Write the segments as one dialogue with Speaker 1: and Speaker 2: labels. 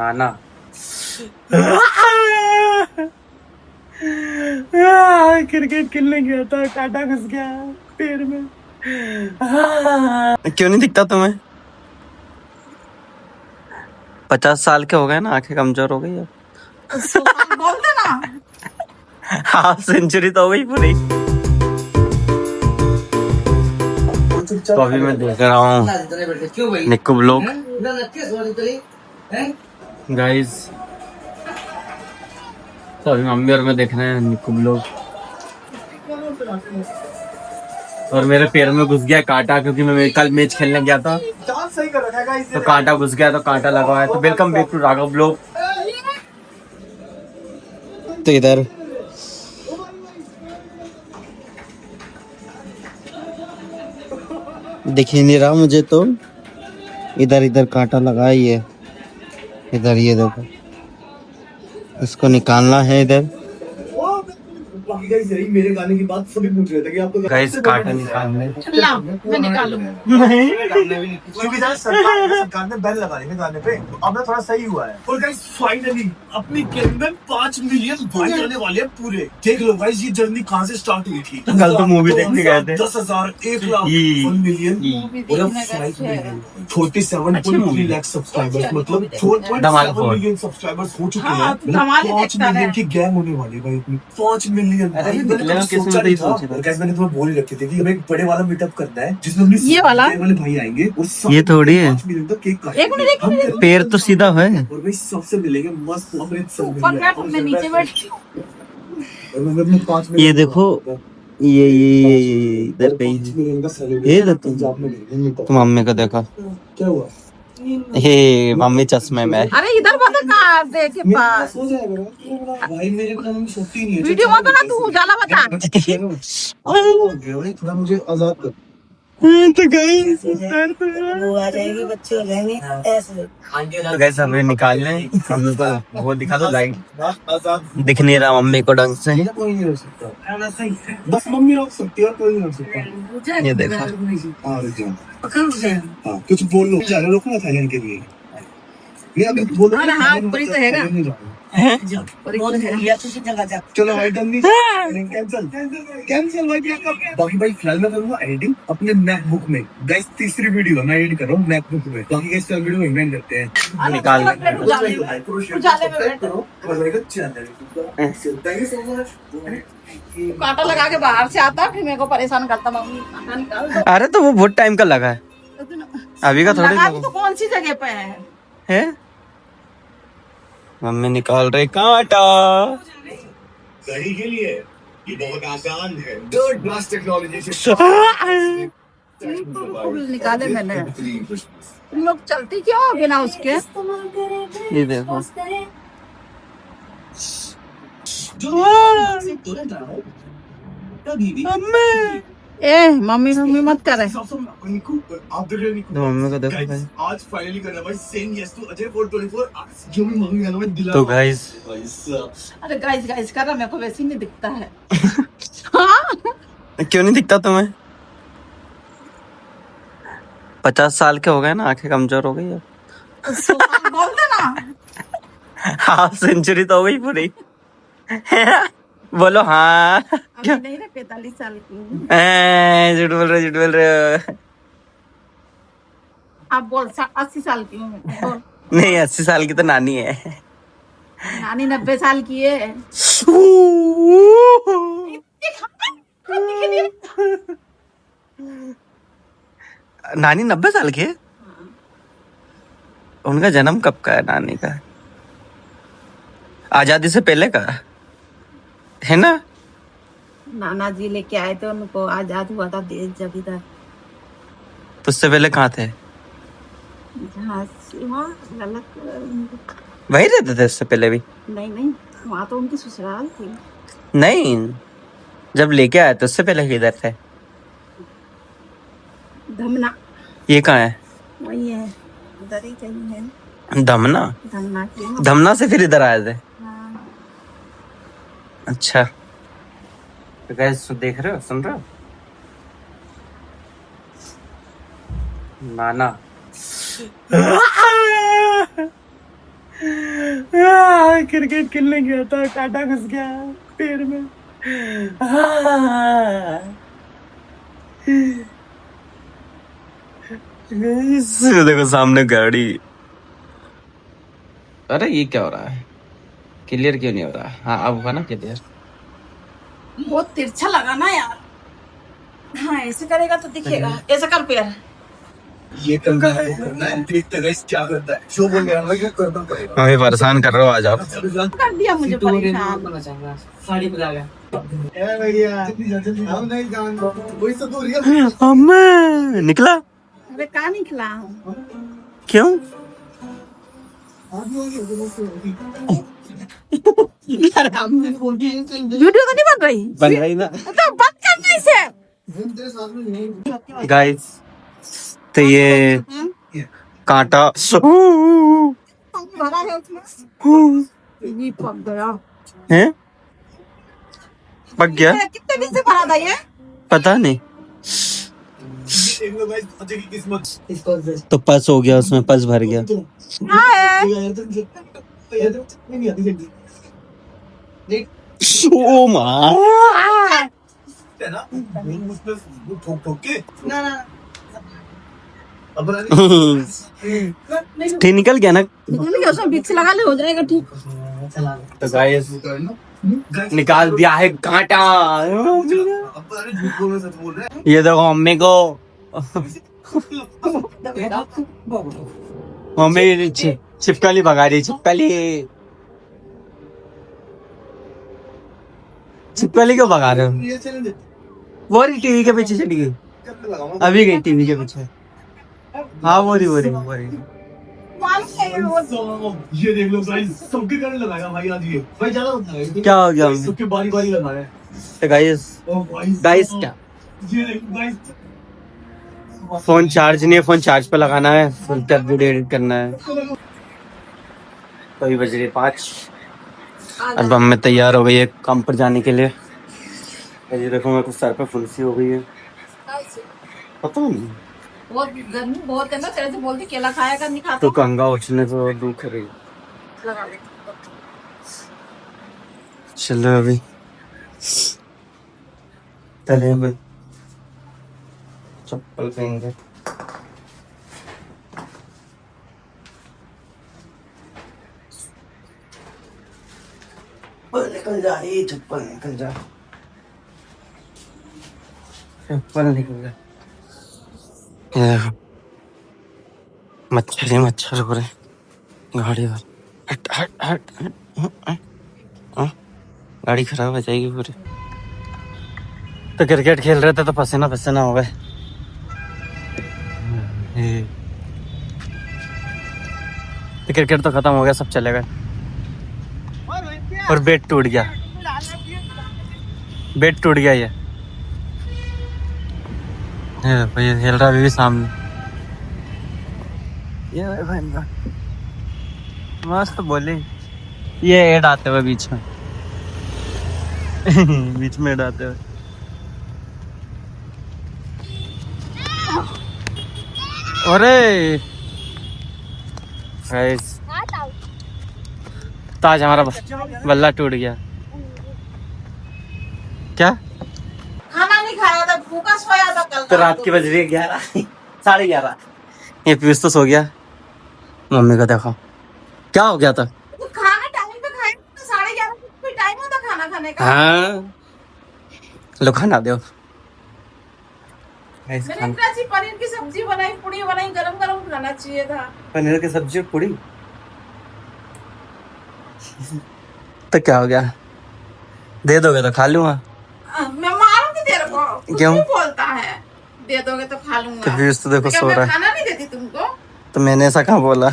Speaker 1: आना क्रिकेट खेलने गया था, कांटा घुस गया पैर में। क्यों नहीं दिखता तुम्हें? 50 साल के हो गए ना, आंखें कमजोर हो गई अब।
Speaker 2: बोल देना।
Speaker 1: हाफ सेंचुरी तो हो गई पूरी। तो अभी मैं देख रहा हूँ निक्कू ब्लॉग। गाइस तो अभी मम्मी और मैं देख रहे हैं निक्कू ब्लॉग। और मेरे पैर में घुस गया कांटा, क्योंकि मैं कल मैच खेलने गया था तो कांटा घुस गया, तो कांटा लगा है। तो welcome back to Raghav blog. तो इधर दिख ही नहीं रहा मुझे, तो इधर इधर कांटा लगा ही है। इधर ये देखो, इसको निकालना है इधर।
Speaker 3: मेरे गाने की बात सभी पूछ रहे थे कि आपको
Speaker 1: गाइस कांटा निकालने
Speaker 2: मैं निकालूंगा।
Speaker 3: क्योंकि सरकार ने बैन लगा दी गाने पे, तो अब ना थोड़ा सही हुआ है। और गाइस फाइनली अपनी कैंपेन 5 मिलियन भाई आने वाले हैं पूरे। देख लो गाइस, ये जर्नी कहाँ से स्टार्ट हुई थी।
Speaker 1: कल तो मूवी देखने गए थे।
Speaker 3: 10,000, 1 lakh, 1 million, 5 million, 47.3 lakh subscribers, मतलब 4.7 मिलियन सब्सक्राइबर्स हो चुके हैं। 5 मिलियन की गैंग होने वाली भाई अपनी। 5 मिलियन। मैंने तुम्हें बोल रखी थी कि हमें एक बड़े वाला मीटअप करना है, जिसमें
Speaker 2: ये वाला
Speaker 3: भाई आएंगे और
Speaker 1: ये थोड़ी है,
Speaker 3: 5 मिलियन तक केक काटेंगे।
Speaker 1: पैर तो सीधा है।
Speaker 3: और भाई सबसे मिलेंगे मस्त अमृतसर
Speaker 2: ऊपर बैठ, मैं नीचे बैठ।
Speaker 3: में।
Speaker 1: ये देखो, ये इधर पे ये तुम मम्मी को देखो,
Speaker 3: क्या हुआ?
Speaker 1: ये मम्मी चश्मे में।
Speaker 2: अरे इधर मत कर दे के पास।
Speaker 3: सो जाएगा भाई, मेरे को मम्मी सोती नहीं है।
Speaker 2: वीडियो मत बना, तू उजाला बता।
Speaker 3: थोड़ा मुझे आजाद कर।
Speaker 1: तो गाइस
Speaker 4: वो आ जाएगी, बच्चे हो जाएंगे ऐसे।
Speaker 1: तो गाइस हमें निकालने हम तो वो दिखा दो लाइट।
Speaker 3: आजाद
Speaker 1: दिख नहीं रहा मम्मी को ढंग से।
Speaker 3: कोई नहीं हो सकता, बस मम्मी रोक सकती है और कोई नहीं रोक सकता।
Speaker 1: ये देखो,
Speaker 3: हाँ रुक जाओ। हाँ कुछ बोल लो, जाने रोकना था इनके लिए। नहीं अभी बोलो।
Speaker 2: हाँ ऊपर ही तो हैगा।
Speaker 3: चलो भाई डन नहीं, कैंसिल भाई। बाकी भाई फिलहाल मैं करूंगा एडिटिंग अपने मैकबुक में। गाइस तीसरी वीडियो मैं एडिट कर रहा हूँ मैकबुक में। बाकी गाइस चल वीडियो इवेंट करते हैं।
Speaker 1: निकाल
Speaker 2: उजाले में बैठ। कांटा लगा के बाहर से आता, फिर मेरे को परेशान करता। मम्मी कांटा निकाल दो।
Speaker 1: अरे तो वो बहुत टाइम का लगा है, अभी का थोड़ी
Speaker 2: लगा
Speaker 1: लगा
Speaker 2: भी तो कौन सी जगह पे है?
Speaker 1: मम्मी निकाल रही कांटा।
Speaker 3: सही के लिए ये बहुत आसान है। थर्ड क्लास टेक्नोलॉजी से
Speaker 2: निकाले मैंने। तुम लोग चलती क्यों हो बिना उसके?
Speaker 1: ये देखो,
Speaker 2: ए मम्मी मम्मी मत करे।
Speaker 3: आप देख रहे
Speaker 1: तो मम्मी को देखो भाई।
Speaker 3: आज फाइनली करना भाई सेम यस टू अजय 424 जो भी मम्मी गाना में दिला।
Speaker 1: तो गाइस
Speaker 2: अरे गाइस गाइस कर रहा, मेरे को वैसे ही नहीं दिखता है। हाँ?
Speaker 1: क्यों नहीं दिखता तुम्हें? 50 साल के हो गए ना, आंखें कमजोर हो गई अब।
Speaker 2: बोल देना।
Speaker 1: हाफ सेंचुरी तो हो गई पूरी। बोलो हाँ।
Speaker 2: अभी नहीं रे, 45 साल की हूँ।
Speaker 1: झूठ बोल रहे हो।
Speaker 2: आप बोल 80 साल की हूँ मैं। बोल।
Speaker 1: नहीं 80 साल की तो नानी है।
Speaker 2: नानी 90 साल की है।
Speaker 1: नानी 90 साल की है? उनका जन्म कब का है नानी का? आजादी से पहले का है ना?
Speaker 2: नाना जी लेके आए थे उनको, आजाद हुआ था देश जब इधर।
Speaker 1: तो उससे पहले कहाँ थे? वही रहते थे उससे पहले भी?
Speaker 2: नहीं वहाँ तो उनकी ससुराल थी।
Speaker 1: नहीं, जब लेके आए तो उससे पहले किधर थे?
Speaker 2: धमना।
Speaker 1: ये कहाँ है?
Speaker 2: वही है, उधर ही कहीं है।
Speaker 1: धमना?
Speaker 2: धमना की।
Speaker 1: धमना से फिर इधर आए थे?
Speaker 2: हाँ।
Speaker 1: अच्छा तो गाइस देख रहे हो, सुन रहे हो? नाना क्रिकेट खेलने गया था, कांटा घुस गया पैर में। देखो सामने गाड़ी। अरे ये क्या हो रहा है? क्लियर क्यों नहीं हो रहा? हाँ अब होगा ना क्लियर।
Speaker 2: बहुत तिरछा लगा ना यार। हाँ ऐसे करेगा तो दिखेगा। ऐसा कर पैर।
Speaker 3: ये करना है, वो करना है, देखते हैं guys क्या करता है। जो बोल रहा है क्या करना पड़ेगा।
Speaker 1: हमें परेशान कर रहे हो, आ जाओ।
Speaker 2: कर दिया मुझे परेशान।
Speaker 4: साड़ी में आ गया
Speaker 3: हम नहीं जानते, वही सब तो रियल।
Speaker 1: अम्मा निकला
Speaker 2: अरे कहाँ निकला हूँ?
Speaker 1: क्यों?
Speaker 2: वीडियो तो नहीं बन रही?
Speaker 1: बन रही ना।
Speaker 2: तो बंद करना इसे।
Speaker 1: गाइस तो ये कांटा
Speaker 2: भरा है उसमें। ये पक गया।
Speaker 1: है, पक गया।
Speaker 2: कितने दिन से भरा था ये?
Speaker 1: पता नहीं।
Speaker 3: देख लो guys, बच्चे की किस्मत।
Speaker 1: तो पस हो गया, उसमें पस भर गया।
Speaker 2: हाँ है।
Speaker 1: ओ माँ
Speaker 3: है ना, उसमें वो ठोक के
Speaker 4: ना ना
Speaker 3: अब
Speaker 1: ठीक निकल गया ना।
Speaker 2: निकल गया, उसमें बीच से लगा ले हो जाएगा ठीक।
Speaker 4: चला
Speaker 1: तो गाइस निकाल दिया है कांटा। ये देखो मम्मी को, मम्मी छिपकली भगा रही। छिपकली क्यों भगा रहे हो? वो रही टीवी के पीछे चली गई, अभी गई टीवी के पीछे। हाँ वो रही।
Speaker 3: ये देख लो गाइस, सबके करने लगाया भाई आज। ये भाई ज्यादा होता है
Speaker 1: क्या हो गया?
Speaker 3: सबके बारी बारी लगाया।
Speaker 1: तो गाइस क्या
Speaker 3: ये देखो गाइस,
Speaker 1: फोन चार्ज नहीं है, फोन चार्ज पे लगाना है, फिर तब वीडियो एडिट करना है। तो अभी बज रही 5। अब मैं तैयार हो गई है काम पर जाने के लिए। ये देखो मेरे को सर पे फुंसी हो गई है, पता नहीं।
Speaker 2: बहुत गर्मी बहुत है ना, तेरे से बोलती केला खाएगा नहीं खाता।
Speaker 1: तो कंगा उछलने से दुख रही। चलो अभी चले में चप्पल पहनेंगे। निकल जा, ये चप्पल निकल जा, चप्पल निकल जा। मच्छर पूरे गाड़ी पर। हट गाड़ी खराब हो जाएगी पूरी। तो क्रिकेट खेल रहे थे तो पसीना हो गए। तो क्रिकेट तो खत्म हो गया, सब चले गए और बैट टूट गया। ये भाई खेल रहा अभी भी सामने। ये भाई मस्त बोले। ये ऐड आते हुए बीच में ऐड आते हुए। अरे तो आज हमारा बल्ला टूट गया। क्या?
Speaker 2: खाना नहीं खाया था, भूखा सोया था कल
Speaker 1: तो रात की बज रही है 11, 11:30। ये पीयूष तो सो गया। मम्मी को देखो क्या हो गया था।
Speaker 2: तो खाना टाइम पे खाए तो 11:30 कोई टाइम होता खाना खाने का।
Speaker 1: हाँ लो खाना दो।
Speaker 2: मैंने इतना सी पनीर की सब्जी बनाई, पूड़ी बनाई, गरम गरम खाना चाहिए था।
Speaker 1: पनीर की सब्जी और पूड़ी। तो क्या हो गया? दे दोगे तो खा लूंगा।
Speaker 2: मैं मारूंगी तेरे को।
Speaker 1: क्यों
Speaker 2: बोलता है दे दोगे तो खा लूंगा।
Speaker 1: तो पीयूष तो देखो सो रहा है।
Speaker 2: खाना नहीं देती तुमको।
Speaker 1: तो मैंने ऐसा कहाँ बोला?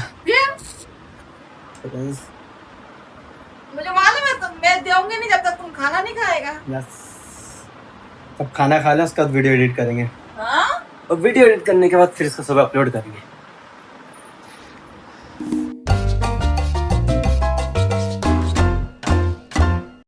Speaker 2: मुझे मालूम है मैं दूंगी नहीं जब तक तुम खाना नहीं खाएगा।
Speaker 1: अब खाना खा लें, उसके बाद वीडियो एडिट करेंगे।
Speaker 2: हाँ?
Speaker 1: और वीडियो एडिट करने के बाद फिर इसको सुबह अपलोड करेंगे।